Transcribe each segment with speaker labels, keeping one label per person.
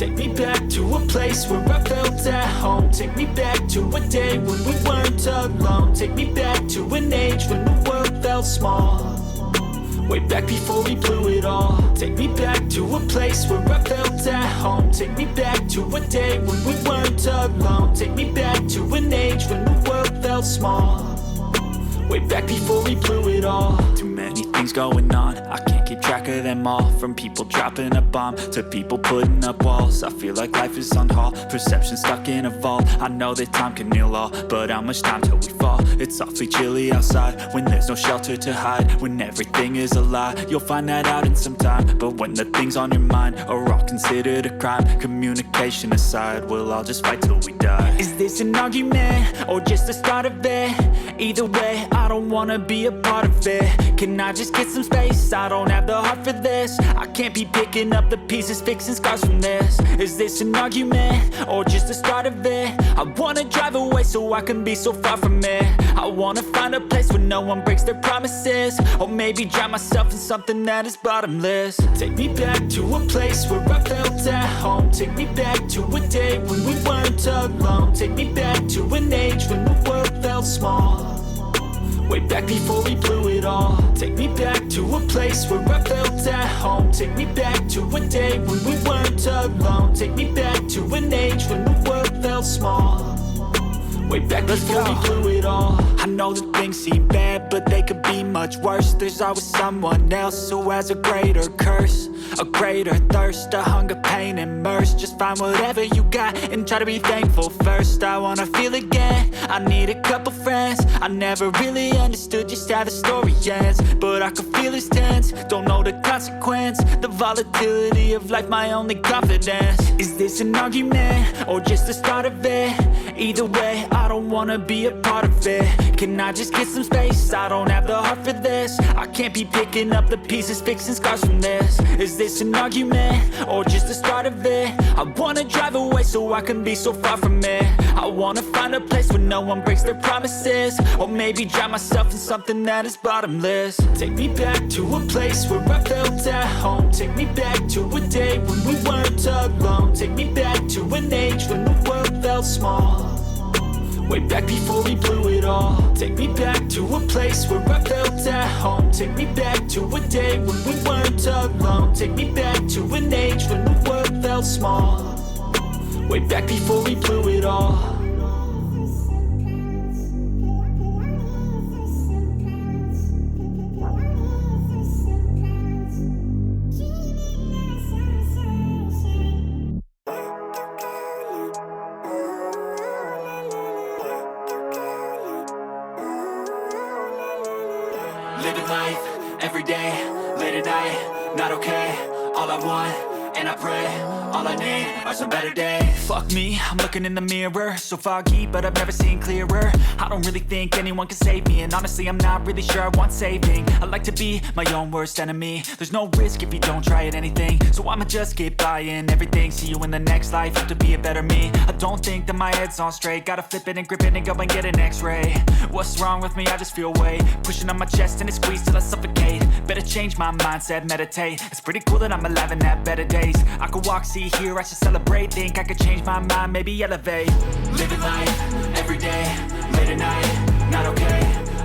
Speaker 1: Take me back to a place where I felt at home. Take me back to a day when we weren't alone. Take me back to an age when the world felt small. Way back before we blew it all. Take me back to a place where I felt at home. Take me back to a day when we weren't alone. Take me back to an age when the world felt small. Way back before we blew it all. Too many things going on, I can't keep track of them all. From people dropping a bomb to people putting up walls. I feel like life is on hold, perception stuck in a vault. I know that time can heal all, but how much time till we fall? It's awfully chilly outside when there's no shelter to hide. When everything is a lie, you'll find that out in some time. But when the things on your mind are all considered a crime, communication aside, we'll all just fight till we die. Is this an argument or just the start of it? Either way, I don't wanna be a part of it. Can I just get some space? I don't have the heart for this. I can't be picking up the pieces, fixing scars from this. Is this an argument or just the start of it? I wanna drive away so I can be so far from it. I wanna find a place where no one breaks their promises. Or maybe drown myself in something that is bottomless. Take me back to a place where I felt at home. Take me back to a day when we weren't alone. Take me back to an age when the world felt small. Way back before we blew it all. Take me back to a place where I felt at home. Take me back to a day when we weren't alone. Take me back to an age when the world felt small. Way back before we blew it all. I know that things seem bad, but they could be much worse. There's always someone else who has a greater curse, a greater thirst, a hunger, pain, and mercy. Just find whatever you got and try to be thankful first. I wanna feel again, I need a couple friends. I never really understood just how the story ends, but I can feel it's tense, don't know the consequence. The volatility of life, my only confidence. Is this an argument or just the start of it? Either way, I don't wanna be a part of it. Can I just get some space? I don't have the heart for this. I can't be picking up the pieces, fixing scars from this. Is this an argument or just the start of it? I wanna drive away so I can be so far from it. I wanna find a place where no one breaks their promises. Or maybe drown myself in something that is bottomless. Take me back to a place where I felt at home. Take me back to a day when we weren't alone. Take me back to an age when the world felt small. Way back before we blew it all. Take me back to a place where I felt at home. Take me back to a day when we weren't alone. Take me back to an age when the world felt small. Way back before we blew it all. Living life, every day, late at night, not okay. All I want, and I pray, all I need are some better days. Fuck me, I'm looking in the mirror, so foggy, but I've never seen clearer. I don't really think anyone can save me, and honestly I'm not really sure I want saving. I like to be my own worst enemy. There's no risk if you don't try at anything, so I'ma just keep buying everything. See you in the next life, have to be a better me. I don't think that my head's on straight, gotta flip it and grip it and go and get an x-ray. What's wrong with me? I just feel weight pushing on my chest and it squeezes till I suffocate. Better change my mindset, meditate. It's pretty cool that I'm alive and have better days. I could walk, see, hear, I should celebrate. Think I could change my mind, maybe elevate. Living life, every day, late at night, not okay.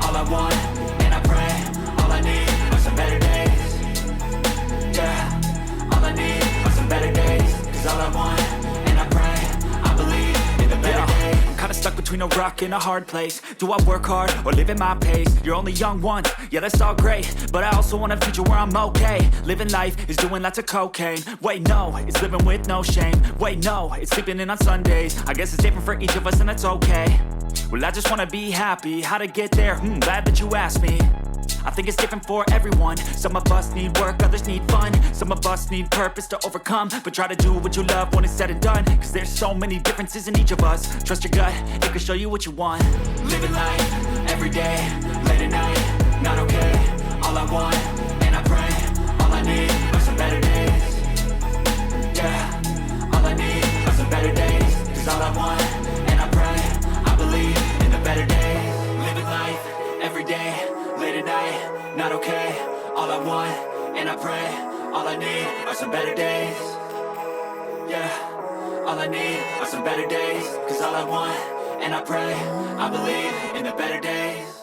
Speaker 1: All I want, and I pray, all I need are some better days. Yeah, all I need are some better days. Cause all I want, and I pray, I believe in the better days. I'm kinda stuck between a rock and a hard place. Do I work hard or live at my pace? You're only young once, yeah that's all great, but I also want a future where I'm okay. Living life is doing lots of cocaine. Wait no, it's living with no shame. Wait no, it's sleeping in on Sundays. I guess it's different for each of us and that's okay. Well I just wanna be happy, how to get there? Glad that you asked me. I think it's different for everyone. Some of us need work, others need fun. Some of us need purpose to overcome. But try to do what you love when it's said and done. Cause there's so many differences in each of us. Trust your gut, it can show you what you want. Living life, every day, late at night, not okay. All I want, and I pray, all I need are some better days. Yeah, all I need are some better days. Cause all I want, and I pray, I believe in the better days. Living life, every day, late at night, not okay. All I want, and I pray, all I need are some better days. Yeah. better days. Cause all I want, and I pray, I believe in the better days.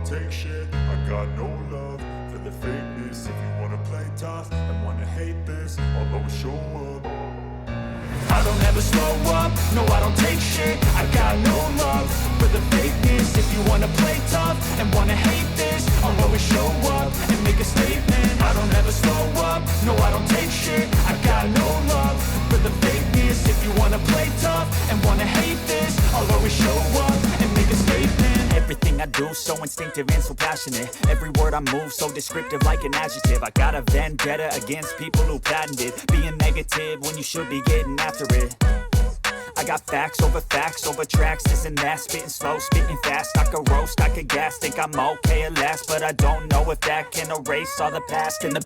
Speaker 2: don't take shit. I got no love for the fakeness. If you wanna play tough and wanna hate this, I'll always show up.
Speaker 1: I don't ever slow up, no I don't take shit. I got no love for the fakeness. If you wanna play tough and wanna hate this, I'll always show up and make a statement. I don't ever slow up, no I don't take shit. I got no love for the fakeness. If you wanna play tough and wanna hate this, I'll always show up and make a statement. Everything I do so instinctive and so passionate. Every word I move so descriptive like an adjective. I got a vendetta against people who patented being negative when you should be getting after it. I got facts over tracks, this and that. Spitting slow, spitting fast. I could roast, I could gas. Think I'm okay at last, but I don't know if that can erase all the past. And the